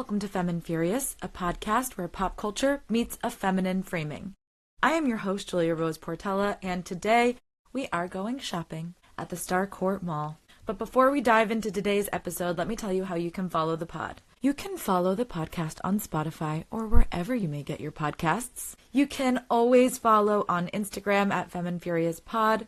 Welcome to Femme Furious, a podcast where pop culture meets a feminine framing. I am your host, Julia Rose Portela, and today we are going shopping at the Starcourt Mall. But before we dive into today's episode, let me tell you how you can follow the pod. You can follow the podcast on Spotify or wherever you may get your podcasts. You can always follow on Instagram at Femme Furious Pod.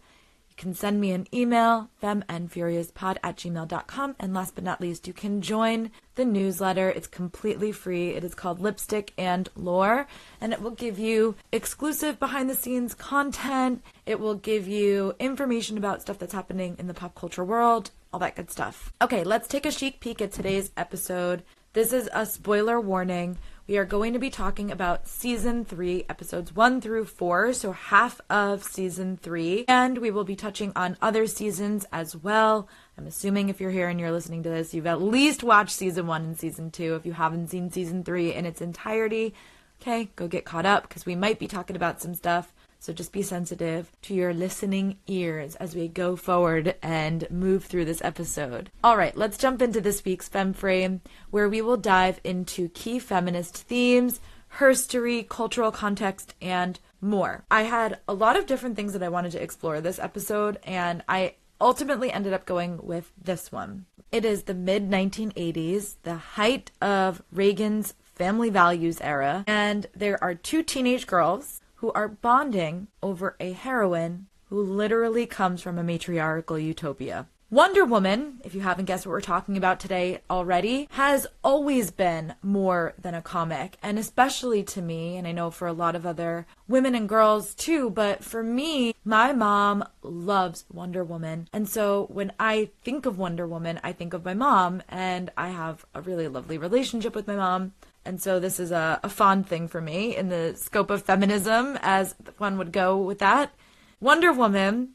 You can send me an email, femandfuriouspod@gmail.com. And last but not least, you can join the newsletter. It's completely free. It is called Lipstick and Lore, and it will give you exclusive behind-the-scenes content. It will give you information about stuff that's happening in the pop culture world, all that good stuff. Okay, let's take a chic peek at today's episode. This is a spoiler warning. We are going to be talking about Season 3, Episodes 1 through 4, so half of Season 3. And we will be touching on other seasons as well. I'm assuming if you're here and you're listening to this, you've at least watched Season 1 and Season 2. If you haven't seen Season 3 in its entirety, okay, go get caught up because we might be talking about some stuff. So just be sensitive to your listening ears as we go forward and move through this episode. All right, let's jump into this week's Femme Frame, where we will dive into key feminist themes, herstory, cultural context, and more. I had a lot of different things that I wanted to explore this episode, and I ultimately ended up going with this one. It is the mid-1980s, the height of Reagan's family values era, and there are two teenage girls who are bonding over a heroine who literally comes from a matriarchal utopia. Wonder Woman, if you haven't guessed what we're talking about today already, has always been more than a comic, and especially to me, and I know for a lot of other women and girls too, but for me, my mom loves Wonder Woman, and so when I think of Wonder Woman, I think of my mom, and I have a really lovely relationship with my mom. And so this is a fond thing for me in the scope of feminism, as one would go with that. Wonder Woman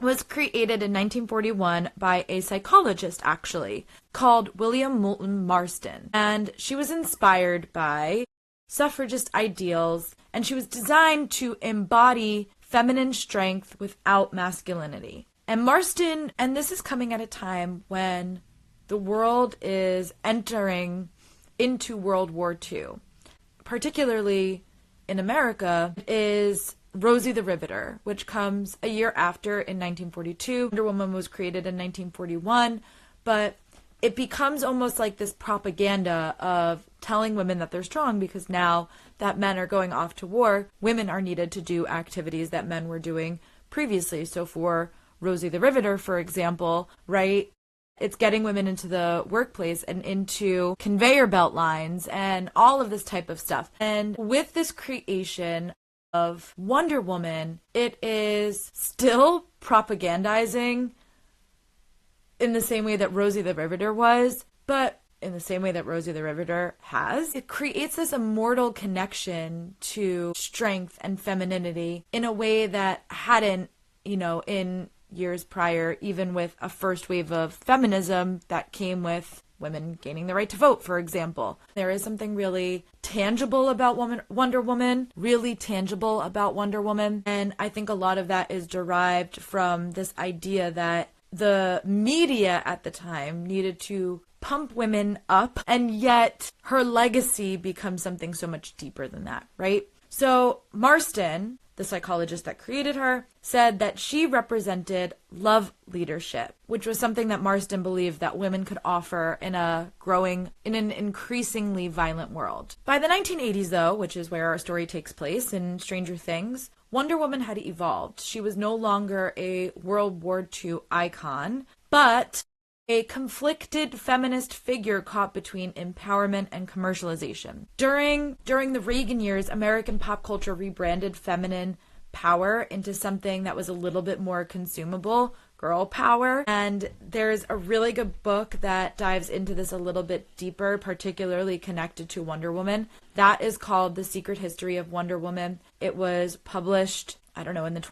was created in 1941 by a psychologist, actually, called William Moulton Marston. And she was inspired by suffragist ideals, and she was designed to embody feminine strength without masculinity. And Marston, and this is coming at a time when the world is entering into World War II, particularly in America, is Rosie the Riveter, which comes a year after in 1942. Wonder Woman was created in 1941, but it becomes almost like this propaganda of telling women that they're strong because now that men are going off to war, women are needed to do activities that men were doing previously. So for Rosie the Riveter, for example, right, it's getting women into the workplace and into conveyor belt lines and all of this type of stuff. And with this creation of Wonder Woman, it is still propagandizing in the same way that Rosie the Riveter was, but in the same way that Rosie the Riveter has. It creates this immortal connection to strength and femininity in a way that hadn't, in years prior, even with a first wave of feminism that came with women gaining the right to vote, for example. There is something really tangible about Wonder Woman, and I think a lot of that is derived from this idea that the media at the time needed to pump women up, and yet her legacy becomes something so much deeper than that, right? So Marston, the psychologist that created her, said that she represented love leadership, which was something that Marston believed that women could offer in an increasingly violent world. By the 1980s, though, which is where our story takes place in Stranger Things, Wonder Woman had evolved. She was no longer a World War II icon, but a conflicted feminist figure caught between empowerment and commercialization. During the Reagan years, American pop culture rebranded feminine power into something that was a little bit more consumable, girl power. And there's a really good book that dives into this a little bit deeper, particularly connected to Wonder Woman. That is called The Secret History of Wonder Woman. It was published, I don't know, in the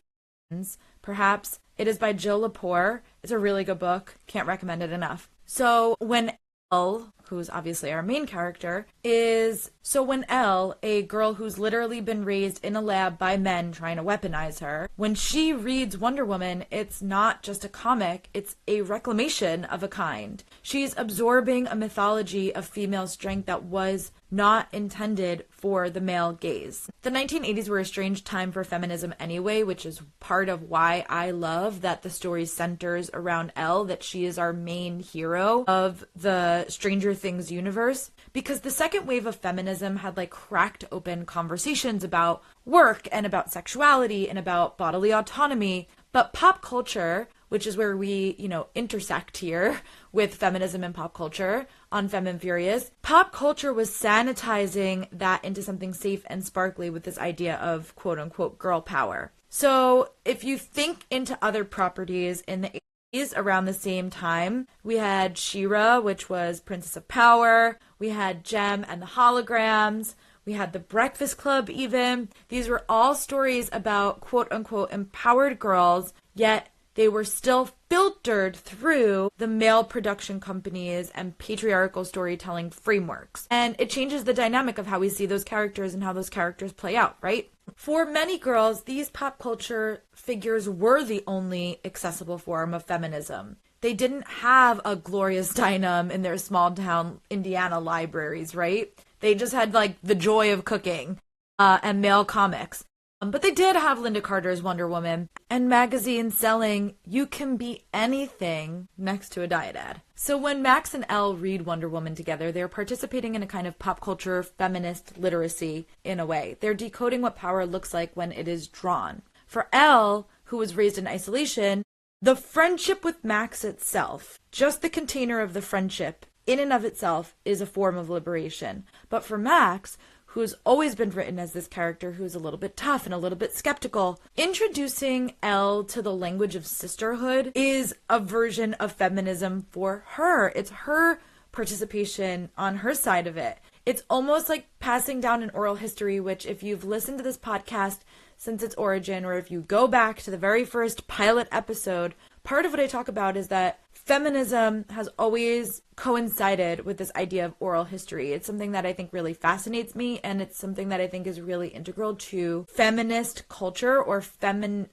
20s, perhaps. It is by Jill Lepore. It's a really good book. Can't recommend it enough. So when Elle, who's obviously our main character, is so when Elle, a girl who's literally been raised in a lab by men trying to weaponize her, when she reads Wonder Woman, it's not just a comic, it's a reclamation of a kind. She's absorbing a mythology of female strength that was not intended for the male gaze. The 1980s were a strange time for feminism anyway, which is part of why I love that the story centers around Elle, that she is our main hero of the Stranger Things universe, because the second wave of feminism had like cracked open conversations about work and about sexuality and about bodily autonomy, but pop culture, which is where we, intersect here with feminism and pop culture on Femme Furious. Pop culture was sanitizing that into something safe and sparkly with this idea of quote unquote girl power. So if you think into other properties in the 80s around the same time, we had She-Ra, which was Princess of Power. We had Jem and the Holograms. We had The Breakfast Club even. These were all stories about quote unquote empowered girls, yet they were still filtered through the male production companies and patriarchal storytelling frameworks. And it changes the dynamic of how we see those characters and how those characters play out, right? For many girls, these pop culture figures were the only accessible form of feminism. They didn't have a Gloria Steinem in their small town Indiana libraries, right? They just had like the joy of cooking and male comics. But they did have Linda Carter's Wonder Woman and magazines selling "You Can Be Anything" next to a diet ad. So when Max and Elle read Wonder Woman together, they're participating in a kind of pop culture feminist literacy in a way. They're decoding what power looks like when it is drawn. For Elle, who was raised in isolation, the friendship with Max itself, just the container of the friendship in and of itself, is a form of liberation. But for Max, who's always been written as this character who's a little bit tough and a little bit skeptical, introducing Elle to the language of sisterhood is a version of feminism for her. It's her participation on her side of it. It's almost like passing down an oral history, which if you've listened to this podcast since its origin, or if you go back to the very first pilot episode, part of what I talk about is that feminism has always coincided with this idea of oral history. It's something that I think really fascinates me, and it's something that I think is really integral to feminist culture or feminine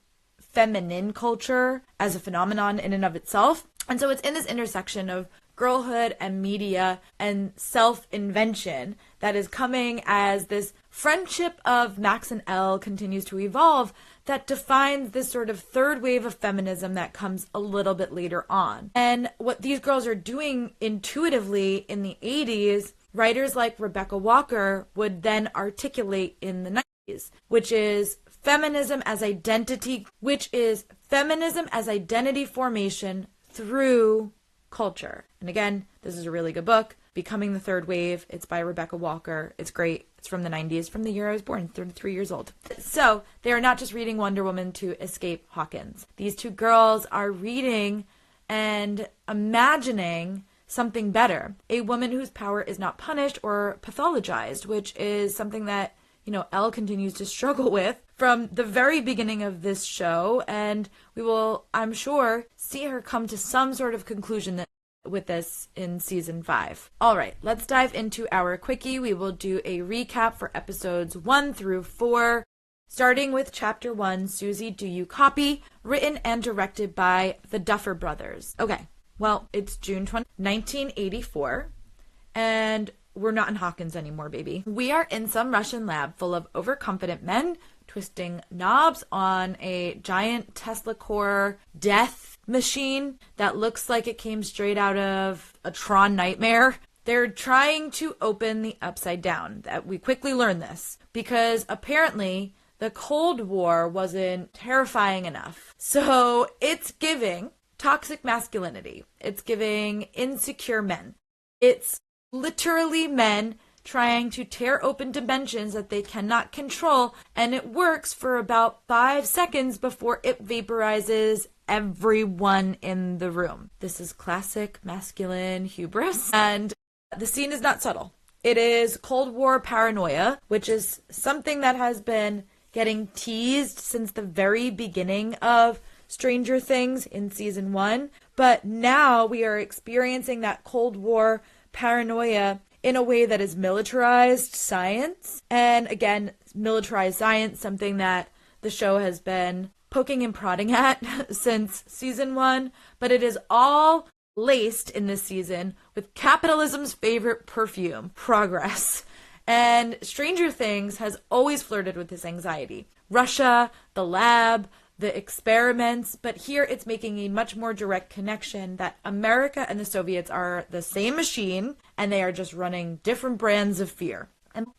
culture as a phenomenon in and of itself. And so it's in this intersection of girlhood and media and self-invention that is coming as this friendship of Max and Elle continues to evolve that defines this sort of third wave of feminism that comes a little bit later on. And what these girls are doing intuitively in the 80s, writers like Rebecca Walker would then articulate in the 90s, which is feminism as identity formation through culture. And again, this is a really good book, Becoming the Third Wave. It's by Rebecca Walker. It's great. It's from the 90s, from the year I was born, 33 years old. So they are not just reading Wonder Woman to escape Hawkins. These two girls are reading and imagining something better. A woman whose power is not punished or pathologized, which is something that, Elle continues to struggle with from the very beginning of this show. And we will, I'm sure, see her come to some sort of conclusion with this in season 5. All right, let's dive into our quickie. We will do a recap for episodes 1 through 4, starting with chapter 1, Susie, Do You Copy? Written and directed by the Duffer Brothers. Okay, well, it's June 20, 1984, and we're not in Hawkins anymore, baby. We are in some Russian lab full of overconfident men twisting knobs on a giant Tesla core death machine that looks like it came straight out of a Tron nightmare. They're trying to open the Upside Down. We quickly learn this because apparently the Cold War wasn't terrifying enough. So it's giving toxic masculinity. It's giving insecure men. It's literally men trying to tear open dimensions that they cannot control, and it works for about 5 seconds before it vaporizes everyone in the room. This is classic masculine hubris, and the scene is not subtle. It is Cold War paranoia, which is something that has been getting teased since the very beginning of Stranger Things in season 1, but now we are experiencing that Cold War paranoia in a way that is militarized science. And again, militarized science, something that the show has been poking and prodding at since season 1, but it is all laced in this season with capitalism's favorite perfume, progress. And Stranger Things has always flirted with this anxiety. Russia, the lab, the experiments, but here it's making a much more direct connection that America and the Soviets are the same machine, and they are just running different brands of fear.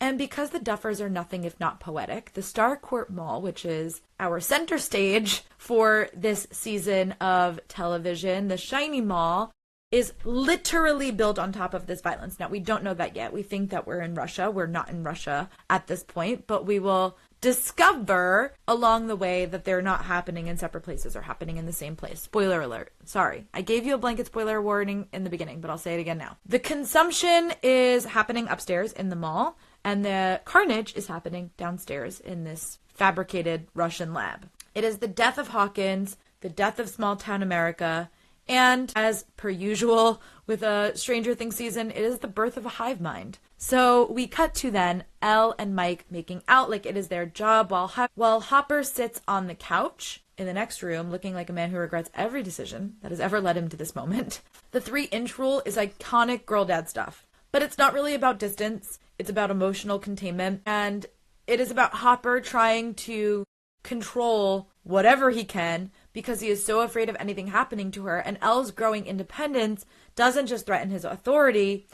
And because the Duffers are nothing if not poetic, the Starcourt Mall, which is our center stage for this season of television, the shiny mall, is literally built on top of this violence. Now, we don't know that yet. We think that we're in Russia. We're not in Russia at this point, but we will discover along the way that they're not happening in separate places or happening in the same place. Spoiler alert. Sorry. I gave you a blanket spoiler warning in the beginning, but I'll say it again now. The consumption is happening upstairs in the mall, and the carnage is happening downstairs in this fabricated Russian lab. It is the death of Hawkins, the death of small town America, and as per usual with a Stranger Things season, it is the birth of a hive mind. So we cut to then Elle and Mike making out like it is their job while Hopper sits on the couch in the next room looking like a man who regrets every decision that has ever led him to this moment. The 3-inch rule is iconic girl dad stuff, but it's not really about distance. It's about emotional containment, and it is about Hopper trying to control whatever he can because he is so afraid of anything happening to her, and Elle's growing independence doesn't just threaten his authority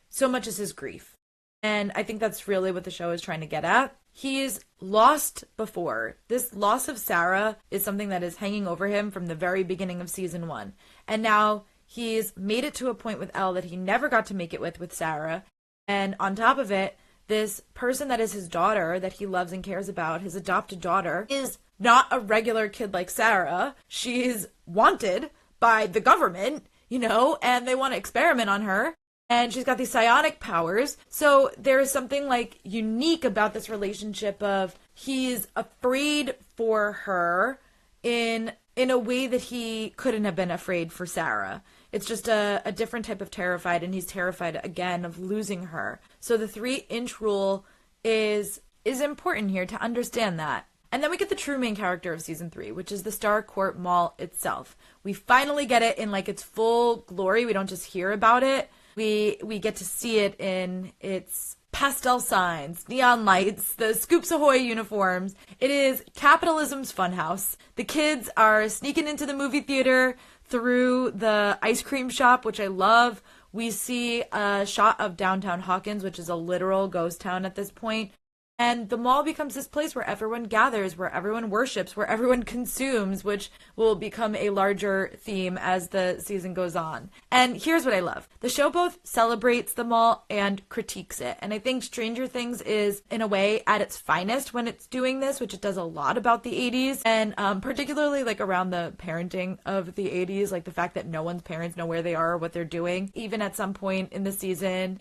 so much as his grief. And I think that's really what the show is trying to get at. He's lost before. This loss of Sarah is something that is hanging over him from the very beginning of season 1. And now he's made it to a point with Elle that he never got to make it with Sarah. And on top of it, this person that is his daughter, that he loves and cares about, his adopted daughter, is not a regular kid like Sarah. She's wanted by the government, and they want to experiment on her. And she's got these psionic powers. So there is something unique about this relationship of he's afraid for her in a way that he couldn't have been afraid for Sarah. It's just a different type of terrified, and he's terrified again of losing her. So the 3-inch rule is important here to understand that. And then we get the true main character of season 3, which is the Starcourt Mall itself. We finally get it in its full glory. We don't just hear about it. We get to see it in its pastel signs, neon lights, the Scoops Ahoy uniforms. It is capitalism's funhouse. The kids are sneaking into the movie theater through the ice cream shop, which I love. We see a shot of downtown Hawkins, which is a literal ghost town at this point. And the mall becomes this place where everyone gathers, where everyone worships, where everyone consumes, which will become a larger theme as the season goes on. And here's what I love. The show both celebrates the mall and critiques it. And I think Stranger Things is, in a way, at its finest when it's doing this, which it does a lot about the 80s. And particularly around the parenting of the 80s, the fact that no one's parents know where they are or what they're doing. Even at some point in the season,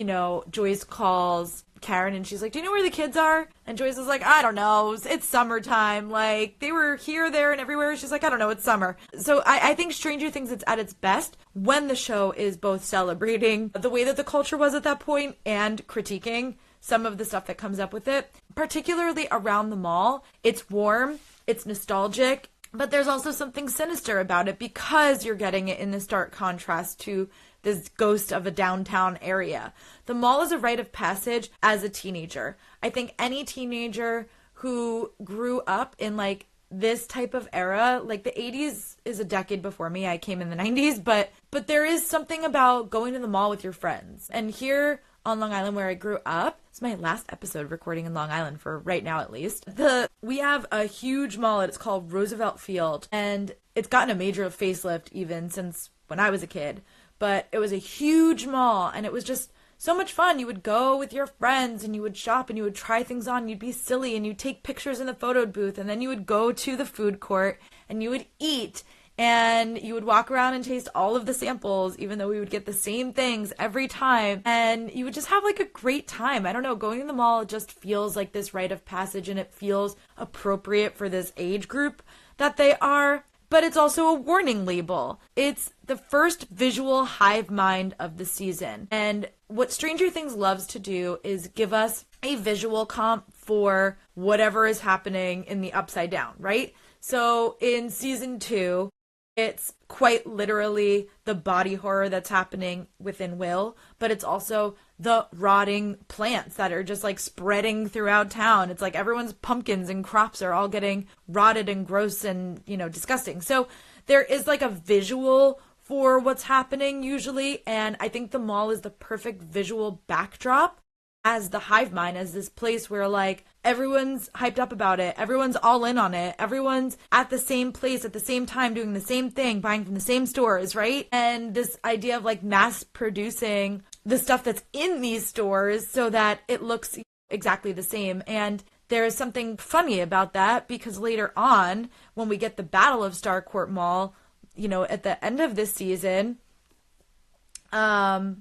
Joyce calls Karen and she's like, do you know where the kids are? And Joyce is like, I don't know. It's summertime. They were here, there, and everywhere. She's like, I don't know. It's summer. So I think Stranger Things is at its best when the show is both celebrating the way that the culture was at that point and critiquing some of the stuff that comes up with it, particularly around the mall. It's warm. It's nostalgic. But there's also something sinister about it because you're getting it in the stark contrast to this ghost of a downtown area. The mall is a rite of passage as a teenager. I think any teenager who grew up in this type of era, the 80s is a decade before me. I came in the 90s, but there is something about going to the mall with your friends. And here on Long Island where I grew up, it's my last episode recording in Long Island for right now at least. We have a huge mall and it's called Roosevelt Field, and it's gotten a major facelift even since when I was a kid. But it was a huge mall, and it was just so much fun. You would go with your friends, and you would shop, and you would try things on. You'd be silly, and you'd take pictures in the photo booth, and then you would go to the food court, and you would eat, and you would walk around and taste all of the samples, even though we would get the same things every time, and you would just have a great time. I don't know, going to the mall just feels like this rite of passage, and it feels appropriate for this age group that they are. but it's also a warning label. It's the first visual hive mind of the season. And what Stranger Things loves to do is give us a visual comp for whatever is happening in the Upside Down, right? So in season 2, it's quite literally the body horror that's happening within Will, but it's also the rotting plants that are just like spreading throughout town. It's like everyone's pumpkins and crops are all getting rotted and gross and, disgusting. So there is like a visual for what's happening usually, and I think the mall is the perfect visual backdrop as the hive mind, as this place where like everyone's hyped up about it, everyone's all in on it, everyone's at the same place at the same time doing the same thing, buying from the same stores, right? And this idea of like mass producing the stuff that's in these stores so that it looks exactly the same. And there is something funny about that, because later on when we get the Battle of Starcourt Mall, at the end of this season, to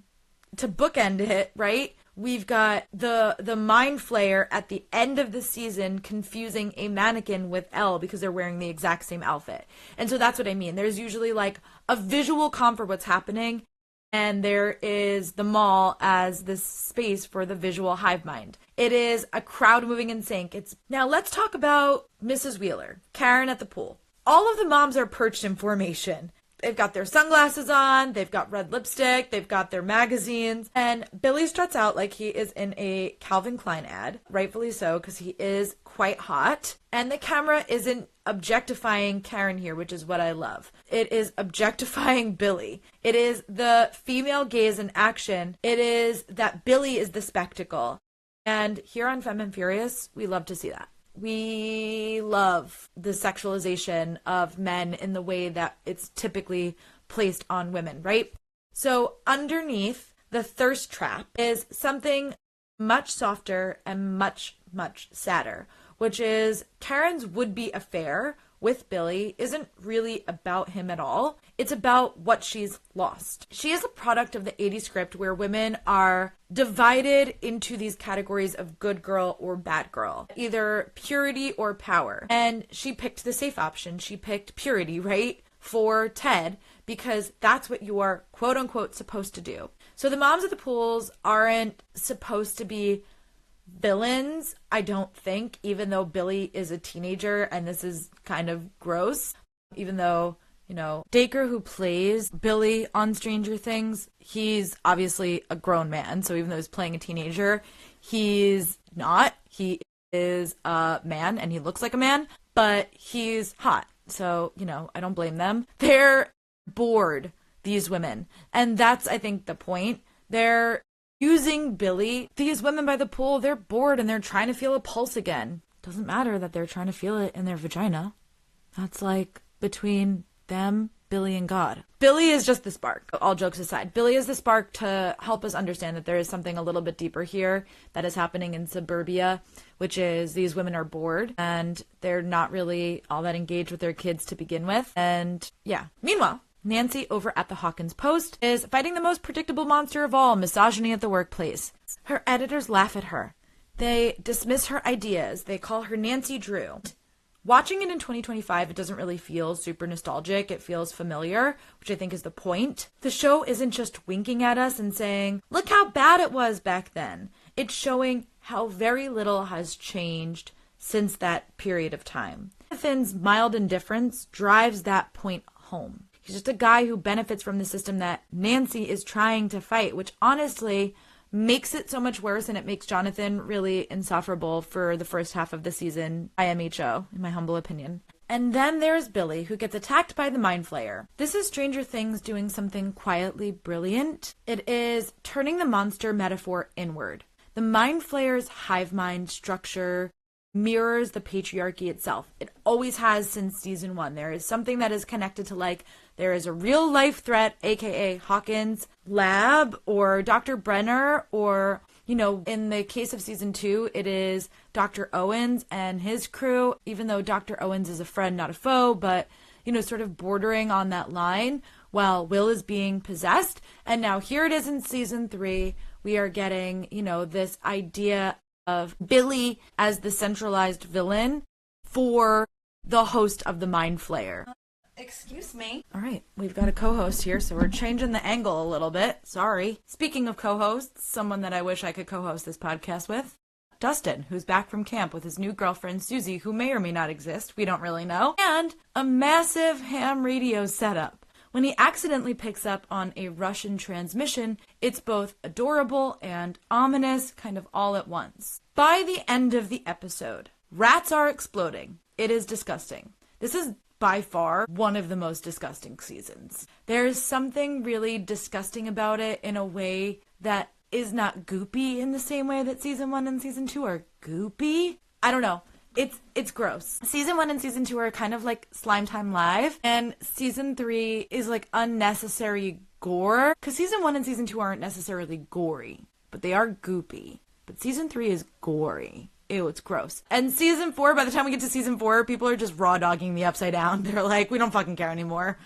bookend it, right? We've got the Mind Flayer at the end of the season confusing a mannequin with Elle because they're wearing the exact same outfit. And so that's what I mean. There's usually like a visual comp for what's happening, and there is the mall as this space for the visual hive mind. It is a crowd moving in sync. Now let's talk about Mrs. Wheeler, Karen at the pool. All of the moms are perched in formation. They've got their sunglasses on, they've got red lipstick, they've got their magazines, and Billy struts out like he is in a Calvin Klein ad, rightfully so, because he is quite hot. And the camera isn't objectifying Karen here, which is what I love. It is objectifying Billy. It is the female gaze in action. It is that Billy is the spectacle. And here on Femme Furious, we love to see that. We love the sexualization of men in the way that it's typically placed on women, right? So underneath the thirst trap is something much softer and much, much sadder, which is Karen's would-be affair with Billy isn't really about him at all. It's about what she's lost. She is a product of the 80s script where women are divided into these categories of good girl or bad girl, either purity or power. And she picked the safe option. She picked purity, right? For Ted, because that's what you are quote unquote supposed to do. So the moms at the pools aren't supposed to be villains, I don't think, even though Billy is a teenager and this is kind of gross. Even though, Dacre, who plays Billy on Stranger Things, he's obviously a grown man. So even though he's playing a teenager, he's not. He is a man and he looks like a man, but he's hot. So, I don't blame them. They're bored, these women. And that's, I think, the point. They're using Billy. These women by the pool, they're bored and they're trying to feel a pulse again. Doesn't matter that they're trying to feel it in their vagina. That's like between them, Billy, and God. Billy is just the spark, all jokes aside. Billy is the spark to help us understand that there is something a little bit deeper here that is happening in suburbia, which is these women are bored and they're not really all that engaged with their kids to begin with. And yeah. Meanwhile, Nancy over at the Hawkins Post is fighting the most predictable monster of all, misogyny at the workplace. Her editors laugh at her. They dismiss her ideas. They call her Nancy Drew. Watching it in 2025, it doesn't really feel super nostalgic. It feels familiar, which I think is the point. The show isn't just winking at us and saying, look how bad it was back then. It's showing how very little has changed since that period of time. Jonathan's mild indifference drives that point home. He's just a guy who benefits from the system that Nancy is trying to fight, which honestly makes it so much worse, and it makes Jonathan really insufferable for the first half of the season, IMHO, in my humble opinion. And then there's Billy, who gets attacked by the Mind Flayer. This is Stranger Things doing something quietly brilliant. It is turning the monster metaphor inward. The Mind Flayer's hive mind structure mirrors the patriarchy itself. It always has since season 1. There is something that is connected to, like, there is a real life threat, aka Hawkins' lab or Dr. Brenner, or, in the case of season 2, it is Dr. Owens and his crew, even though Dr. Owens is a friend, not a foe, but, sort of bordering on that line while Will is being possessed. And now here it is in season 3. We are getting, this idea of Billy as the centralized villain for the host of the Mind Flayer. Excuse me. All right, we've got a co-host here, so we're changing the angle a little bit. Sorry. Speaking of co-hosts, someone that I wish I could co-host this podcast with, Dustin, who's back from camp with his new girlfriend, Susie, who may or may not exist. We don't really know. And a massive ham radio setup. When he accidentally picks up on a Russian transmission, it's both adorable and ominous, kind of all at once. By the end of the episode, rats are exploding. It is disgusting. This is by far one of the most disgusting seasons. There's something really disgusting about it in a way that is not goopy in the same way that season 1 and season 2 are goopy. I don't know. It's gross. Season 1 and season 2 are kind of like Slime Time Live, and season 3 is like unnecessary gore, because season 1 and season 2 aren't necessarily gory, but they are goopy. But season 3 is gory. Ew, it's gross. And season 4, by the time we get to season 4, people are just raw dogging the Upside Down. They're like, we don't fucking care anymore.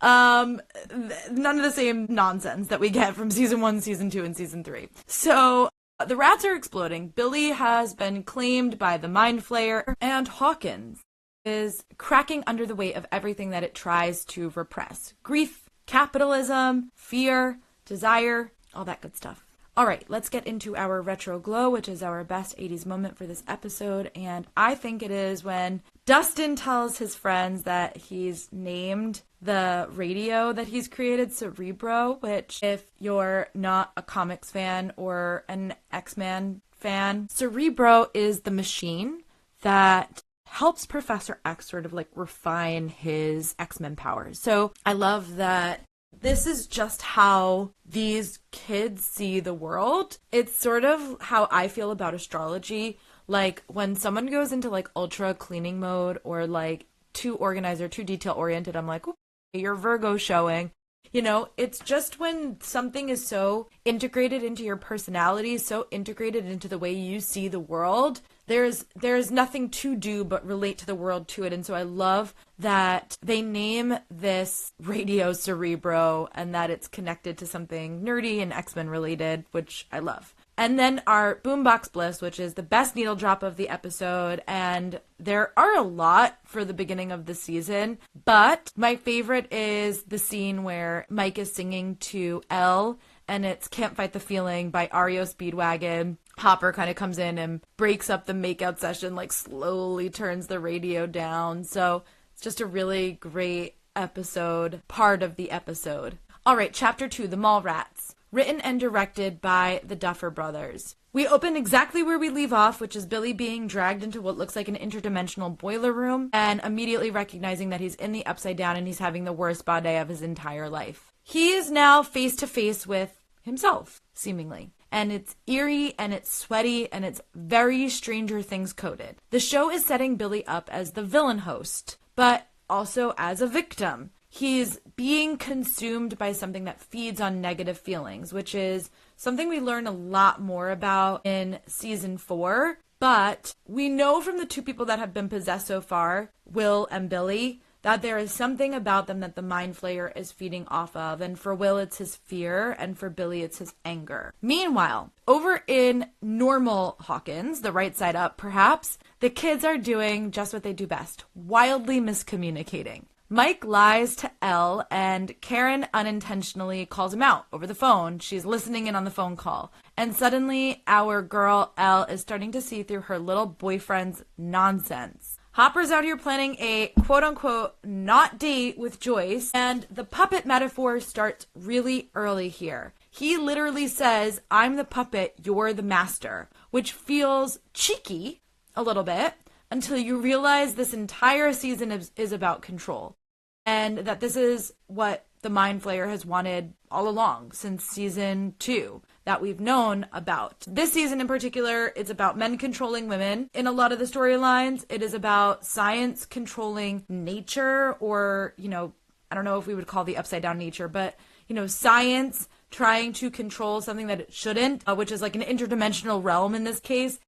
None of the same nonsense that we get from season 1, season 2, and season 3. So the rats are exploding. Billy has been claimed by the Mind Flayer, and Hawkins is cracking under the weight of everything that it tries to repress. Grief, capitalism, fear, desire, all that good stuff. All right, let's get into our retro glow, which is our best 80s moment for this episode. And I think it is when Dustin tells his friends that he's named the radio that he's created Cerebro, which, if you're not a comics fan or an X-Men fan, Cerebro is the machine that helps Professor X sort of like refine his X-Men powers. So I love that this is just how these kids see the world. It's sort of how I feel about astrology. Like when someone goes into like ultra cleaning mode or like too organized or too detail oriented, I'm like, okay, you're Virgo showing. You know, it's just when something is so integrated into your personality, so integrated into the way you see the world, there's nothing to do but relate to the world to it. And so I love that they name this radio Cerebro and that it's connected to something nerdy and X-Men related, which I love. And then our Boombox Bliss, which is the best needle drop of the episode. And there are a lot for the beginning of the season, but my favorite is the scene where Mike is singing to Elle, and it's Can't Fight the Feeling by REO Speedwagon. Hopper kind of comes in and breaks up the makeout session, like slowly turns the radio down. So it's just a really great episode, part of the episode. All right, Chapter 2, The Mall Rats. Written and directed by the Duffer Brothers. We open exactly where we leave off, which is Billy being dragged into what looks like an interdimensional boiler room and immediately recognizing that he's in the Upside Down and he's having the worst bad day of his entire life. He is now face to face with himself, seemingly. And it's eerie and it's sweaty and it's very Stranger Things coded. The show is setting Billy up as the villain host, but also as a victim. He's being consumed by something that feeds on negative feelings, which is something we learn a lot more about in season 4. But we know from the two people that have been possessed so far, Will and Billy, that there is something about them that the Mind Flayer is feeding off of. And for Will, it's his fear, and for Billy, it's his anger. Meanwhile, over in normal Hawkins, the right side up perhaps, the kids are doing just what they do best, wildly miscommunicating. Mike lies to Elle, and Karen unintentionally calls him out over the phone. She's listening in on the phone call. And suddenly, our girl, Elle, is starting to see through her little boyfriend's nonsense. Hopper's out here planning a quote-unquote not date with Joyce, and the puppet metaphor starts really early here. He literally says, I'm the puppet, you're the master, which feels cheeky a little bit until you realize this entire season is about control. And that this is what the Mind Flayer has wanted all along, since season 2, that we've known about. This season in particular, it's about men controlling women. In a lot of the storylines, it is about science controlling nature, or, you know, I don't know if we would call the upside down nature, but, you know, science trying to control something that it shouldn't, which is like an interdimensional realm in this case.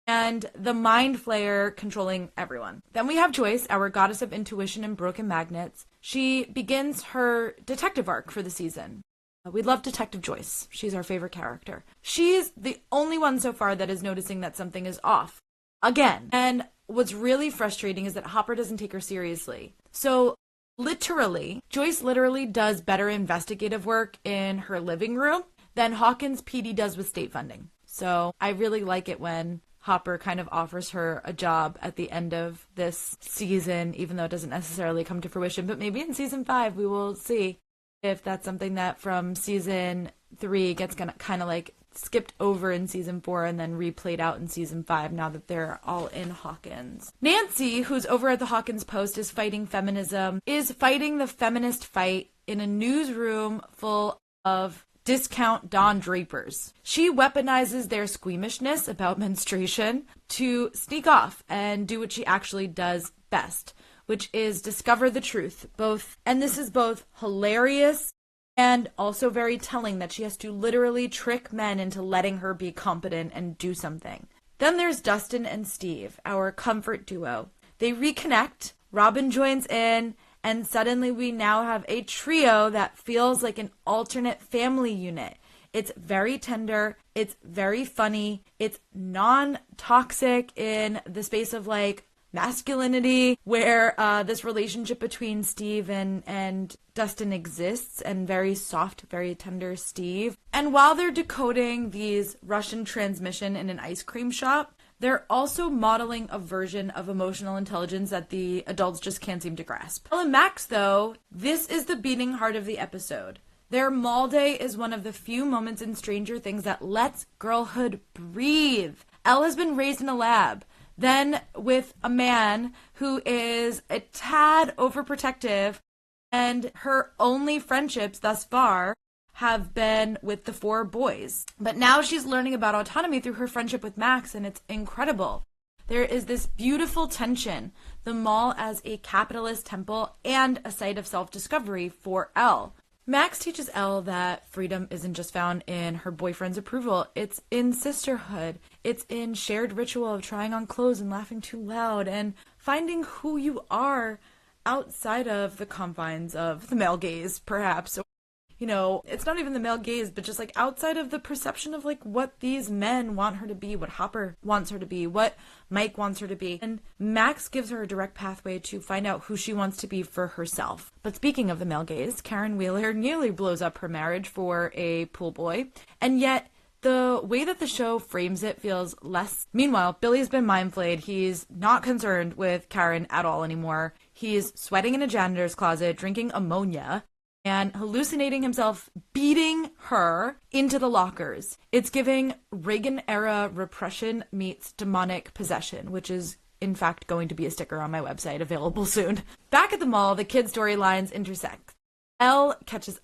And the Mind Flayer controlling everyone. Then we have Joyce, our goddess of intuition and broken magnets. She begins her detective arc for the season. We love Detective Joyce. She's our favorite character. She's the only one so far that is noticing that something is off. Again. And what's really frustrating is that Hopper doesn't take her seriously. So Joyce literally does better investigative work in her living room than Hawkins PD does with state funding. So I really like it when Hopper kind of offers her a job at the end of this season, even though it doesn't necessarily come to fruition. But maybe in season 5, we will see if that's something that from season 3 gets kind of like skipped over in season 4 and then replayed out in season 5 now that they're all in Hawkins. Nancy, who's over at the Hawkins Post, is fighting feminism, is fighting the feminist fight in a newsroom full of discount Don Drapers. She weaponizes their squeamishness about menstruation to sneak off and do what she actually does best, which is discover the truth. And this is both hilarious and also very telling that she has to literally trick men into letting her be competent and do something. Then there's Dustin and Steve, our comfort duo. They reconnect, Robin joins in, and suddenly we now have a trio that feels like an alternate family unit. It's very tender, it's very funny, it's non-toxic in the space of like masculinity, where this relationship between Steve and Dustin exists, and very soft, very tender Steve. And while they're decoding these Russian transmission in an ice cream shop, they're also modeling a version of emotional intelligence that the adults just can't seem to grasp. Elle and Max, though, this is the beating heart of the episode. Their mall day is one of the few moments in Stranger Things that lets girlhood breathe. Elle has been raised in a lab, then with a man who is a tad overprotective, and her only friendships thus far have been with the 4 boys. But now she's learning about autonomy through her friendship with Max, and it's incredible. There is this beautiful tension, the mall as a capitalist temple and a site of self-discovery for Elle. Max teaches Elle that freedom isn't just found in her boyfriend's approval, it's in sisterhood, it's in shared ritual of trying on clothes and laughing too loud, and finding who you are outside of the confines of the male gaze, perhaps. You know, it's not even the male gaze, but just like outside of the perception of like what these men want her to be, what Hopper wants her to be, what Mike wants her to be. And Max gives her a direct pathway to find out who she wants to be for herself. But speaking of the male gaze, Karen Wheeler nearly blows up her marriage for a pool boy. And yet the way that the show frames it feels less. Meanwhile, Billy's been mind flayed. He's not concerned with Karen at all anymore. He's sweating in a janitor's closet, drinking ammonia, and hallucinating himself beating her into the lockers. It's giving Reagan-era repression meets demonic possession, which is, in fact, going to be a sticker on my website, available soon. Back at the mall, the kids' storylines intersect. Elle catches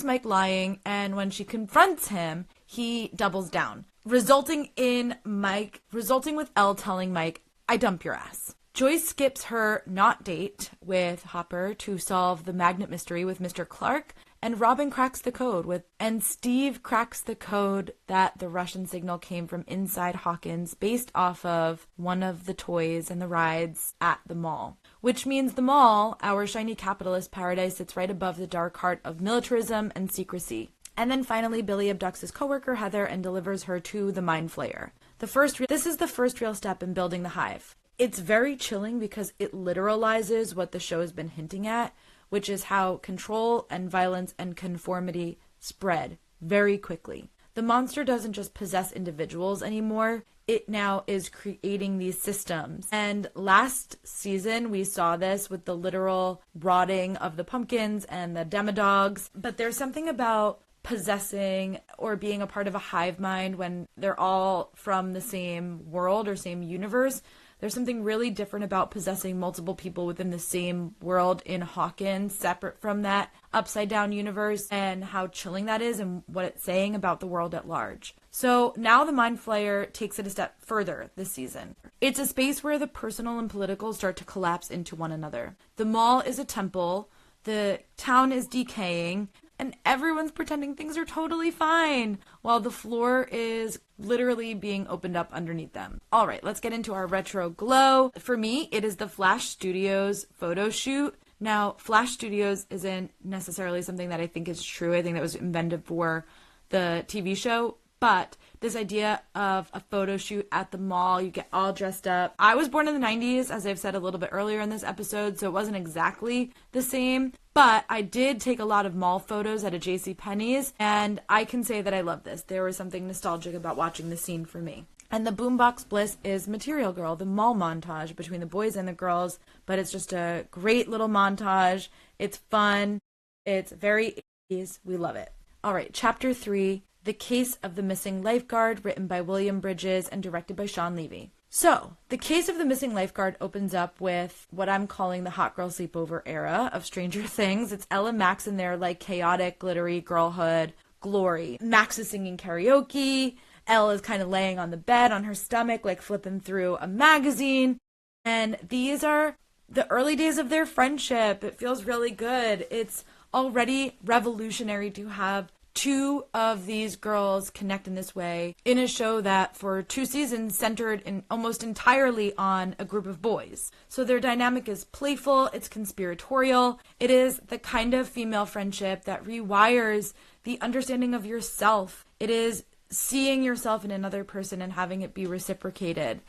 Mike lying, and when she confronts him, he doubles down, resulting with Elle telling Mike, "I dump your ass." Joyce skips her not date with Hopper to solve the magnet mystery with Mr. Clark, and Robin cracks the code and Steve cracks the code that the Russian signal came from inside Hawkins based off of one of the toys and the rides at the mall. Which means the mall, our shiny capitalist paradise, sits right above the dark heart of militarism and secrecy. And then finally, Billy abducts his coworker Heather and delivers her to the Mind Flayer. This is the first real step in building the hive. It's very chilling because it literalizes what the show has been hinting at, which is how control and violence and conformity spread very quickly. The monster doesn't just possess individuals anymore. It now is creating these systems. And last season, we saw this with the literal rotting of the pumpkins and the demodogs. But there's something about possessing or being a part of a hive mind when they're all from the same world or same universe. There's something really different about possessing multiple people within the same world in Hawkins, separate from that upside down universe, and how chilling that is and what it's saying about the world at large. So now the Mind Flayer takes it a step further this season. It's a space where the personal and political start to collapse into one another. The mall is a temple, the town is decaying, and everyone's pretending things are totally fine, while the floor is literally being opened up underneath them. All right, let's get into our retro glow. For me, it is the Flash Studios photo shoot. Now, Flash Studios isn't necessarily something that I think is true. I think that was invented for the TV show, But this idea of a photo shoot at the mall, you get all dressed up. I was born in the 90s, as I've said a little bit earlier in this episode, so it wasn't exactly the same. But I did take a lot of mall photos at a JCPenney's, and I can say that I love this. There was something nostalgic about watching the scene for me. And the boombox bliss is Material Girl, the mall montage between the boys and the girls, but it's just a great little montage. It's fun. It's very 80s. We love it. All right, Chapter 3, The Case of the Missing Lifeguard, written by William Bridges and directed by Sean Levy. So, The Case of the Missing Lifeguard opens up with what I'm calling the hot girl sleepover era of Stranger Things. It's Ella and Max in their, like, chaotic, glittery girlhood glory. Max is singing karaoke. Elle is kind of laying on the bed on her stomach, like flipping through a magazine. And these are the early days of their friendship. It feels really good. It's already revolutionary to have two of these girls connect in this way in a show that for 2 seasons centered in almost entirely on a group of boys. So their dynamic is playful, it's conspiratorial, it is the kind of female friendship that rewires the understanding of yourself. It is seeing yourself in another person and having it be reciprocated.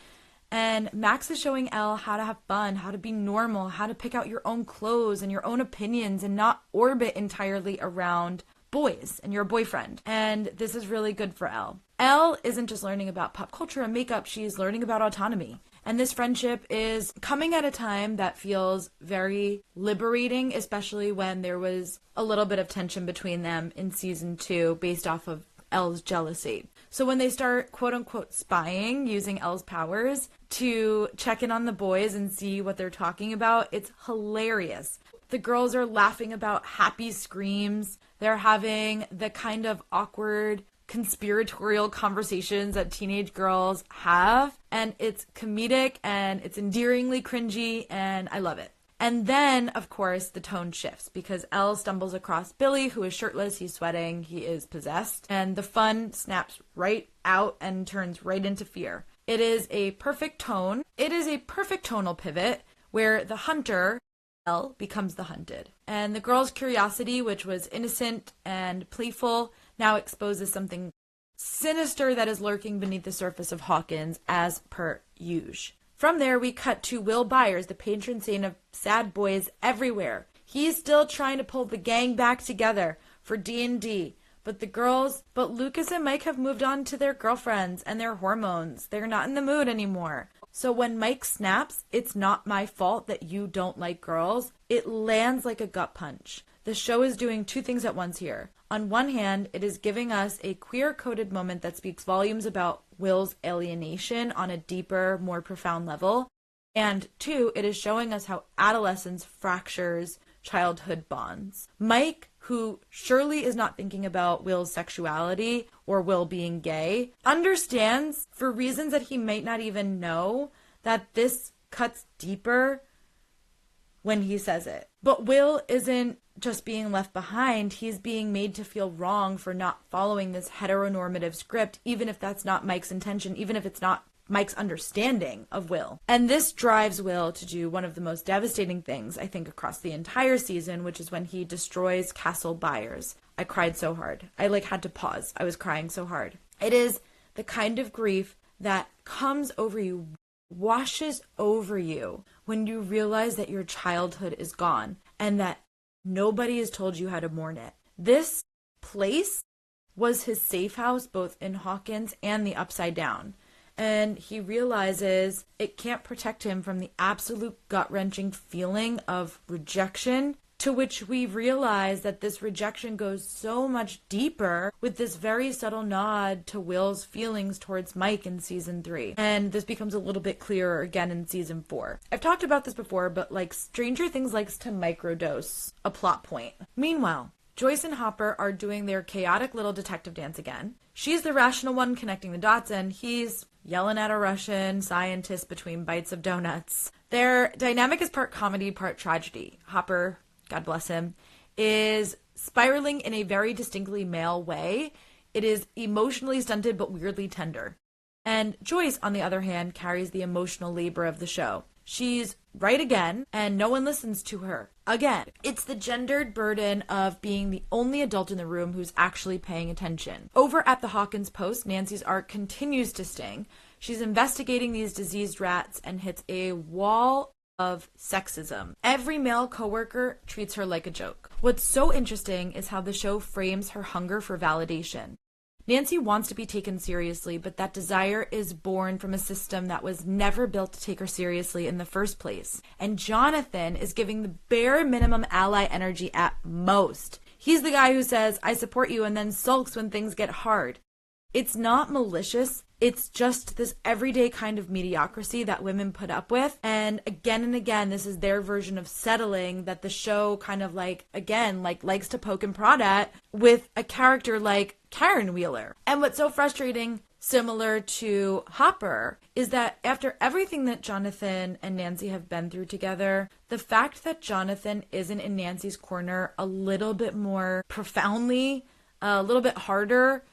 And Max is showing Elle how to have fun, how to be normal, how to pick out your own clothes and your own opinions and not orbit entirely around boys and your boyfriend. And this is really good for Elle. Elle isn't just learning about pop culture and makeup, she's learning about autonomy. And this friendship is coming at a time that feels very liberating, especially when there was a little bit of tension between them in season 2 based off of Elle's jealousy. So when they start quote unquote spying using Elle's powers to check in on the boys and see what they're talking about, it's hilarious. The girls are laughing about happy screams. They're having the kind of awkward conspiratorial conversations that teenage girls have. And it's comedic and it's endearingly cringy and I love it. And then, of course, the tone shifts because Elle stumbles across Billy, who is shirtless, he's sweating, he is possessed, and the fun snaps right out and turns right into fear. It is a perfect tone. It is a perfect tonal pivot where the hunter, Elle, becomes the hunted. And the girl's curiosity, which was innocent and playful, now exposes something sinister that is lurking beneath the surface of Hawkins, as per usual. From there, we cut to Will Byers, the patron saint of sad boys everywhere. He's still trying to pull the gang back together for D&D, but Lucas and Mike have moved on to their girlfriends and their hormones. They're not in the mood anymore. So when Mike snaps, "It's not my fault that you don't like girls," it lands like a gut punch. The show is doing 2 things at once here. On one hand, it is giving us a queer-coded moment that speaks volumes about Will's alienation on a deeper, more profound level. And 2, it is showing us how adolescence fractures childhood bonds. Mike, who surely is not thinking about Will's sexuality or Will being gay, understands, for reasons that he might not even know, that this cuts deeper when he says it. But Will isn't just being left behind, he's being made to feel wrong for not following this heteronormative script, even if that's not Mike's intention, even if it's not Mike's understanding of Will. And this drives Will to do one of the most devastating things, I think, across the entire season, which is when he destroys Castle Byers. I cried so hard. I had to pause. I was crying so hard. It is the kind of grief that comes over you, washes over you, when you realize that your childhood is gone and that nobody has told you how to mourn it. This place was his safe house, both in Hawkins and the Upside Down. And he realizes it can't protect him from the absolute gut-wrenching feeling of rejection, to which we realize that this rejection goes so much deeper with this very subtle nod to Will's feelings towards Mike in season 3. And this becomes a little bit clearer again in season 4. I've talked about this before, but Stranger Things likes to microdose a plot point. Meanwhile, Joyce and Hopper are doing their chaotic little detective dance again. She's the rational one connecting the dots, and he's yelling at a Russian scientist between bites of donuts. Their dynamic is part comedy, part tragedy. Hopper, God bless him, is spiraling in a very distinctly male way. It is emotionally stunted but weirdly tender. And Joyce, on the other hand, carries the emotional labor of the show. she's right again, and no one listens to her again. It's the gendered burden of being the only adult in the room who's actually paying attention. Over at the Hawkins Post, Nancy's arc continues to sting. She's investigating these diseased rats and hits a wall of sexism. Every male coworker treats her like a joke. What's so interesting is how the show frames her hunger for validation. Nancy wants to be taken seriously, but that desire is born from a system that was never built to take her seriously in the first place. And Jonathan is giving the bare minimum ally energy at most. He's the guy who says, "I support you," and then sulks when things get hard. It's not malicious. It's just this everyday kind of mediocrity that women put up with. And again, this is their version of settling that the show kind of likes to poke and prod at with a character like Karen Wheeler. And what's so frustrating, similar to Hopper, is that after everything that Jonathan and Nancy have been through together, the fact that Jonathan isn't in Nancy's corner a little bit more profoundly, a little bit harder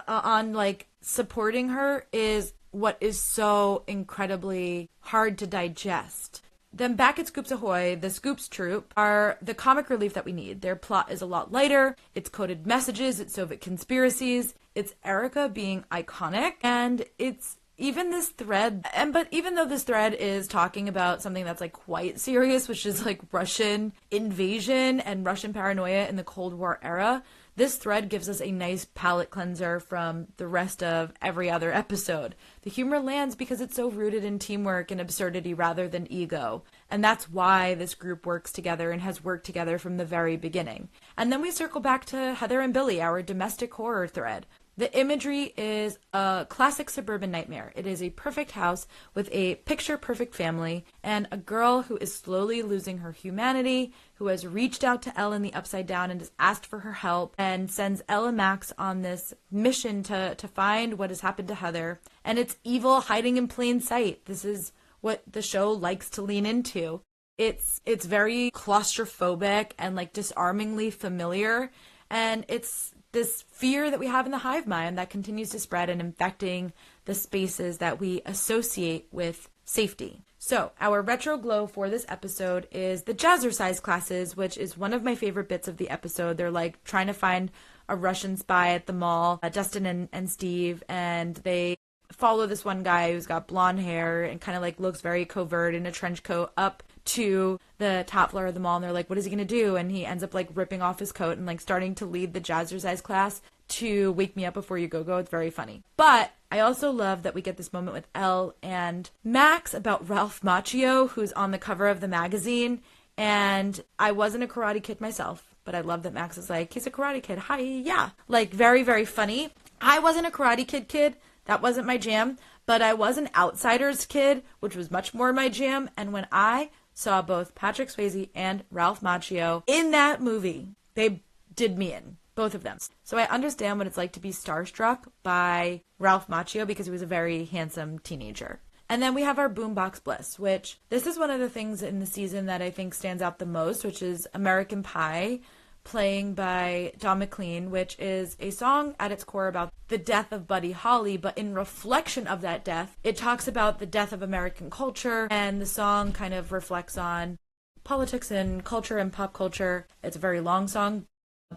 on supporting her is what is so incredibly hard to digest. Then back at Scoops Ahoy, the Scoops troupe are the comic relief that we need. Their plot is a lot lighter. It's coded messages. It's Soviet conspiracies. It's Erica being iconic. And it's even this thread. But even though this thread is talking about something that's quite serious, which is Russian invasion and Russian paranoia in the Cold War era, this thread gives us a nice palate cleanser from the rest of every other episode. The humor lands because it's so rooted in teamwork and absurdity rather than ego. And that's why this group works together and has worked together from the very beginning. And then we circle back to Heather and Billy, our domestic horror thread. The imagery is a classic suburban nightmare. It is a perfect house with a picture-perfect family and a girl who is slowly losing her humanity, who has reached out to Elle in the Upside Down and has asked for her help, and sends Elle and Max on this mission to find what has happened to Heather. And it's evil hiding in plain sight. This is what the show likes to lean into. It's very claustrophobic and disarmingly familiar, and it's this fear that we have in the hive mind that continues to spread and infecting the spaces that we associate with safety. So our retro glow for this episode is the jazzercise classes, which is one of my favorite bits of the episode. They're trying to find a Russian spy at the mall, Dustin and Steve, and they follow this one guy who's got blonde hair and kind of looks very covert in a trench coat up to the top floor of the mall, and they're like, what is he gonna do? And he ends up ripping off his coat and starting to lead the jazzercise class to Wake Me Up Before You Go. It's very funny. But I also love that we get this moment with Elle and Max about Ralph Macchio, who's on the cover of the magazine. And I wasn't a Karate Kid myself, but I love that Max is he's a Karate Kid. Hi, yeah. Very, very funny. I wasn't a Karate Kid. That wasn't my jam, but I was an Outsiders kid, which was much more my jam. And when I saw both Patrick Swayze and Ralph Macchio in that movie, they did me in, both of them. So I understand what it's like to be starstruck by Ralph Macchio because he was a very handsome teenager. And then we have our Boombox Bliss, which this is one of the things in the season that I think stands out the most, which is American Pie, playing by Don McLean, which is a song at its core about the death of Buddy Holly, but in reflection of that death, it talks about the death of American culture, and the song kind of reflects on politics and culture and pop culture. It's a very long song,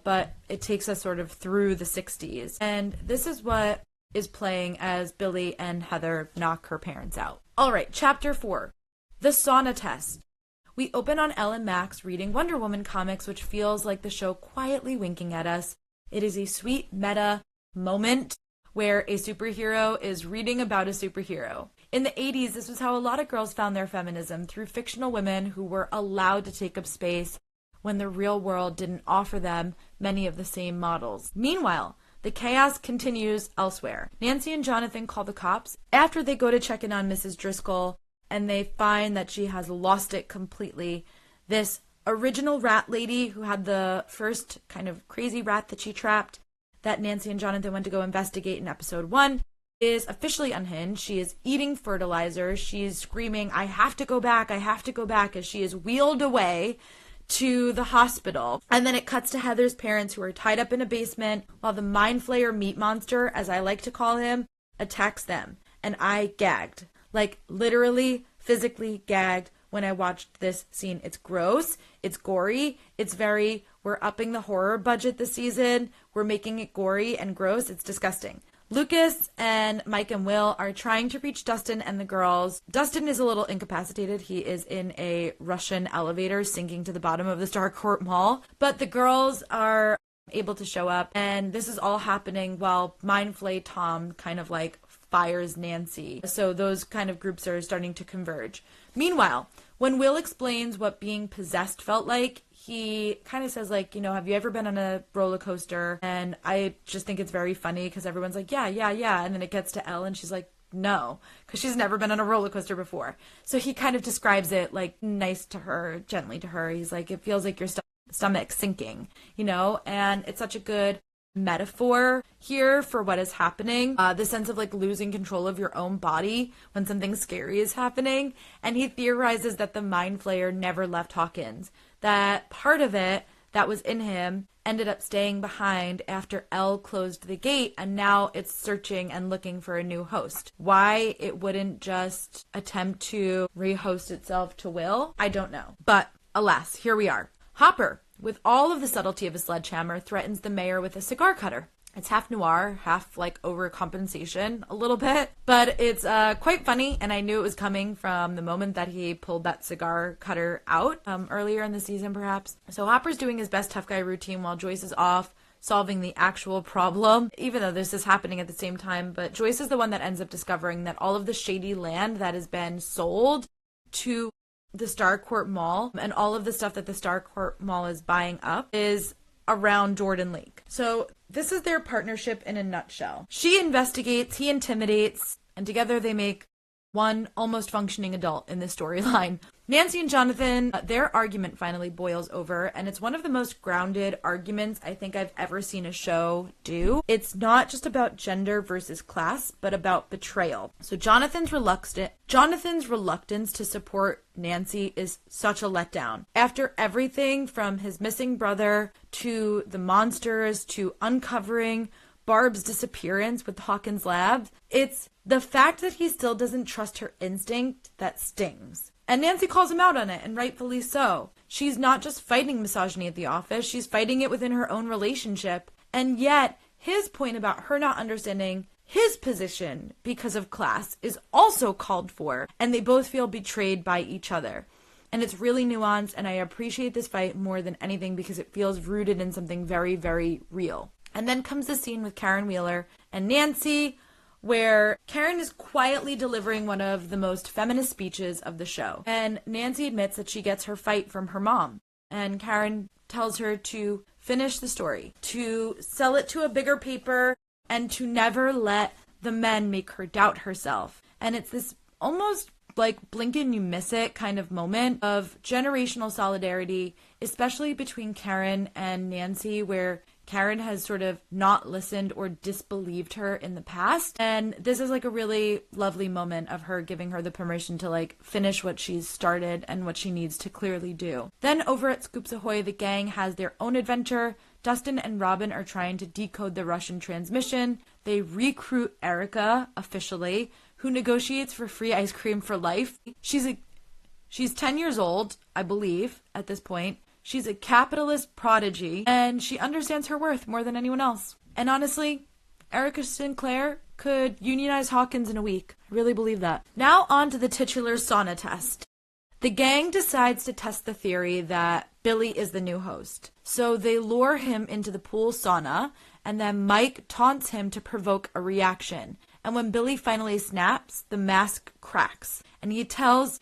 but it takes us sort of through the 60s. And this is what is playing as Billy and Heather knock her parents out. All right, Chapter 4, The Sauna Test. We open on Elle and Max reading Wonder Woman comics, which feels like the show quietly winking at us. It is a sweet meta moment where a superhero is reading about a superhero. In the 80s, this was how a lot of girls found their feminism, through fictional women who were allowed to take up space when the real world didn't offer them many of the same models. Meanwhile, the chaos continues elsewhere. Nancy and Jonathan call the cops after they go to check in on Mrs. Driscoll, and they find that she has lost it completely. This original rat lady who had the first kind of crazy rat that she trapped, that Nancy and Jonathan went to go investigate in episode 1, is officially unhinged. She is eating fertilizer. She's screaming, I have to go back, as she is wheeled away to the hospital. And then it cuts to Heather's parents, who are tied up in a basement while the Mind Flayer meat monster, as I like to call him, attacks them. And I gagged. Literally physically gagged when I watched this scene. It's gross. It's gory. It's we're upping the horror budget this season. We're making it gory and gross. It's disgusting. Lucas and Mike and Will are trying to reach Dustin and the girls. Dustin is a little incapacitated. He is in a Russian elevator sinking to the bottom of the Starcourt Mall. But the girls are able to show up, and this is all happening while Mind Flay Tom kind of like fires Nancy. So those kind of groups are starting to converge. Meanwhile, when Will explains what being possessed felt like, he kind of says, like, have you ever been on a roller coaster? And I just think it's very funny because everyone's like, yeah. And then it gets to Elle and she's like, no, because she's never been on a roller coaster before. So he kind of describes it like nice to her, gently to her. He's like, it feels like your stomach sinking, and it's such a good metaphor here for what is happening, the sense of like losing control of your own body when something scary is happening. And he theorizes that the Mind Flayer never left Hawkins, that part of it that was in him ended up staying behind after Elle closed the gate, and now it's searching and looking for a new host. Why it wouldn't just attempt to rehost itself to Will, I don't know. But alas, here we are. Hopper, with all of the subtlety of a sledgehammer, threatens the mayor with a cigar cutter. It's half noir, half like overcompensation a little bit, but it's quite funny, and I knew it was coming from the moment that he pulled that cigar cutter out earlier in the season, perhaps. So Hopper's doing his best tough guy routine while Joyce is off solving the actual problem, even though this is happening at the same time. But Joyce is the one that ends up discovering that all of the shady land that has been sold to the Starcourt Mall and all of the stuff that the Starcourt Mall is buying up is around Jordan Lake. So this is their partnership in a nutshell. She investigates, he intimidates, and together they make one almost functioning adult in this storyline. Nancy and Jonathan, their argument finally boils over, and it's one of the most grounded arguments I think I've ever seen a show do. It's not just about gender versus class, but about betrayal. So Jonathan's reluctance to support Nancy is such a letdown. After everything from his missing brother to the monsters to uncovering Barb's disappearance with Hawkins Labs, it's the fact that he still doesn't trust her instinct that stings. And Nancy calls him out on it, and rightfully so. She's not just fighting misogyny at the office, she's fighting it within her own relationship. And yet, his point about her not understanding his position because of class is also called for, and they both feel betrayed by each other. And it's really nuanced, and I appreciate this fight more than anything because it feels rooted in something very, very real. And then comes the scene with Karen Wheeler and Nancy, where Karen is quietly delivering one of the most feminist speeches of the show. And Nancy admits that she gets her fight from her mom. And Karen tells her to finish the story, to sell it to a bigger paper, and to never let the men make her doubt herself. And it's this almost like blink and you miss it kind of moment of generational solidarity, especially between Karen and Nancy, where Karen has sort of not listened or disbelieved her in the past. And this is like a really lovely moment of her giving her the permission to like finish what she's started and what she needs to clearly do. Then over at Scoops Ahoy, the gang has their own adventure. Dustin and Robin are trying to decode the Russian transmission. They recruit Erica officially, who negotiates for free ice cream for life. She's 10 years old, I believe, at this point. She's a capitalist prodigy, and she understands her worth more than anyone else. And honestly, Erica Sinclair could unionize Hawkins in a week. I really believe that. Now on to the titular sauna test. The gang decides to test the theory that Billy is the new host. So they lure him into the pool sauna, and then Mike taunts him to provoke a reaction. And when Billy finally snaps, the mask cracks. And he tells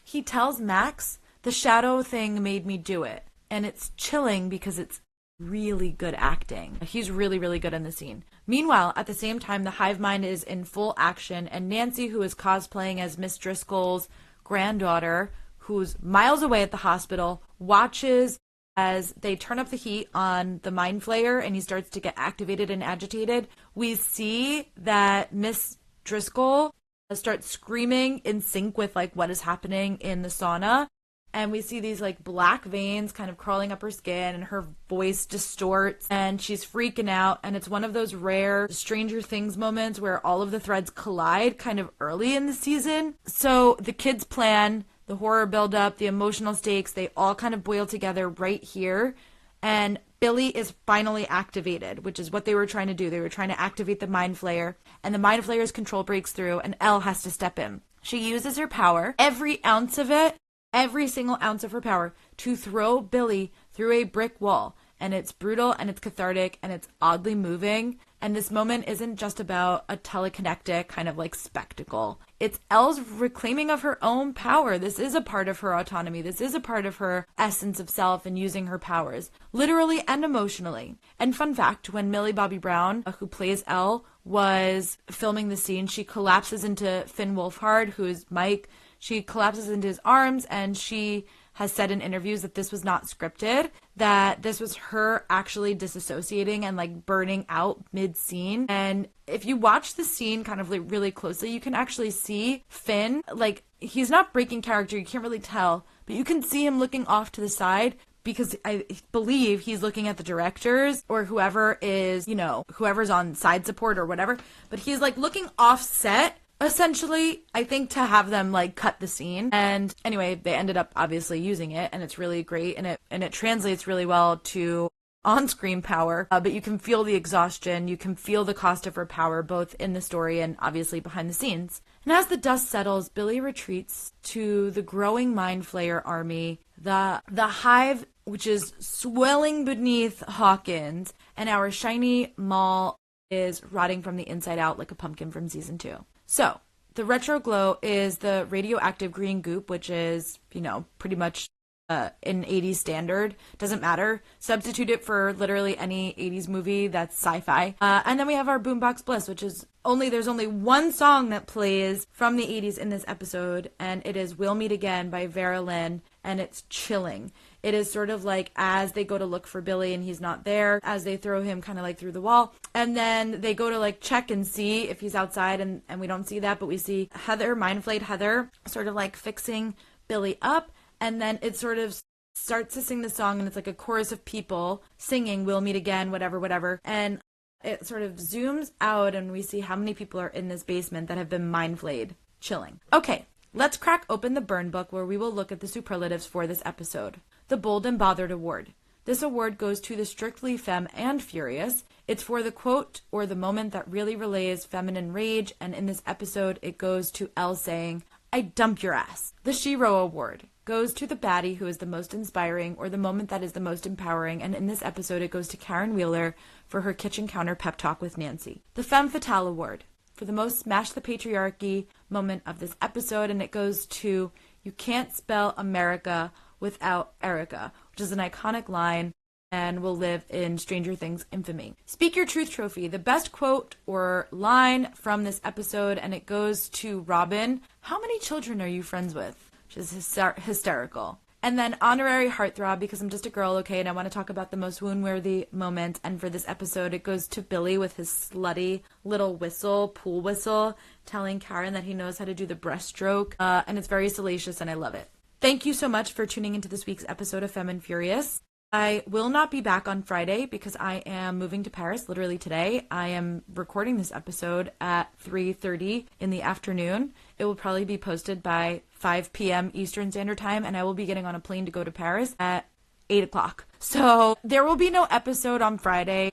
Max, the shadow thing made me do it. And it's chilling because it's really good acting. He's really, really good in the scene. Meanwhile, at the same time, the hive mind is in full action, and Nancy, who is cosplaying as Miss Driscoll's granddaughter, who's miles away at the hospital, watches as they turn up the heat on the Mind Flayer and he starts to get activated and agitated. We see that Miss Driscoll starts screaming in sync with like what is happening in the sauna. And we see these like black veins kind of crawling up her skin, and her voice distorts and she's freaking out. And it's one of those rare Stranger Things moments where all of the threads collide kind of early in the season. So the kids plan the horror buildup, the emotional stakes, they all kind of boil together right here. And Billy is finally activated, which is what they were trying to do. They were trying to activate the Mind Flayer, and the Mind Flayer's control breaks through, and Elle has to step in. She uses her power, every ounce of it, every single ounce of her power, to throw Billy through a brick wall. And it's brutal, and it's cathartic, and it's oddly moving. And this moment isn't just about a telekinetic kind of like spectacle. It's Elle's reclaiming of her own power. This is a part of her autonomy. This is a part of her essence of self and using her powers, literally and emotionally. And fun fact, when Millie Bobby Brown, who plays Elle, was filming the scene, she collapses into Finn Wolfhard, who is Mike. She collapses into his arms, and she has said in interviews that this was not scripted, that this was her actually disassociating and like burning out mid-scene. And if you watch the scene kind of like really closely, you can actually see Finn, like he's not breaking character, you can't really tell, but you can see him looking off to the side because I believe he's looking at the directors or whoever is, you know, whoever's on side support or whatever, but he's like looking offset, essentially, I think, to have them like cut the scene. And anyway, they ended up obviously using it, and it's really great, and it translates really well to on-screen power, but you can feel the exhaustion, you can feel the cost of her power, both in the story and obviously behind the scenes. And as the dust settles, Billy retreats to the growing Mind Flayer army, the hive, which is swelling beneath Hawkins, and our shiny mall is rotting from the inside out like a pumpkin from season 2. So, the retro glow is the radioactive green goop, which is, you know, pretty much an 80s standard. Doesn't matter. Substitute it for literally any 80s movie that's sci-fi. And then we have our boombox bliss, which is there's only one song that plays from the 80s in this episode, and it is We'll Meet Again by Vera Lynn, and it's chilling. It is sort of like as they go to look for Billy and he's not there, as they throw him kind of like through the wall, and then they go to like check and see if he's outside, and we don't see that, but we see Heather, mind-flayed Heather, sort of like fixing Billy up, and then it sort of starts to sing the song, and it's like a chorus of people singing We'll Meet Again, whatever, and it sort of zooms out, and we see how many people are in this basement that have been mind-flayed. Chilling. Okay, let's crack open the burn book, where we will look at the superlatives for this episode. The Bold and Bothered Award. This award goes to the strictly femme and furious. It's for the quote or the moment that really relays feminine rage, and in this episode it goes to Elle saying, "I dump your ass." The Shiro Award goes to the baddie who is the most inspiring or the moment that is the most empowering, and in this episode it goes to Karen Wheeler for her kitchen counter pep talk with Nancy. The Femme Fatale Award for the most smash the patriarchy moment of this episode, and it goes to "You can't spell America without Erica," which is an iconic line and will live in Stranger Things infamy. Speak Your Truth Trophy, the best quote or line from this episode, and it goes to Robin. "How many children are you friends with?" Which is hysterical. And then honorary heartthrob, because I'm just a girl, okay, and I want to talk about the most wound-worthy moment, and for this episode it goes to Billy with his slutty little whistle, pool whistle, telling Karen that he knows how to do the breaststroke, and it's very salacious, and I love it. Thank you so much for tuning into this week's episode of Femme Furious. I will not be back on Friday because I am moving to Paris literally today. I am recording this episode at 3:30 in the afternoon. It will probably be posted by 5 p.m. Eastern Standard Time, and I will be getting on a plane to go to Paris at 8 o'clock. So there will be no episode on Friday.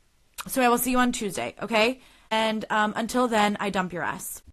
So I will see you on Tuesday, okay? And until then, I dump your ass.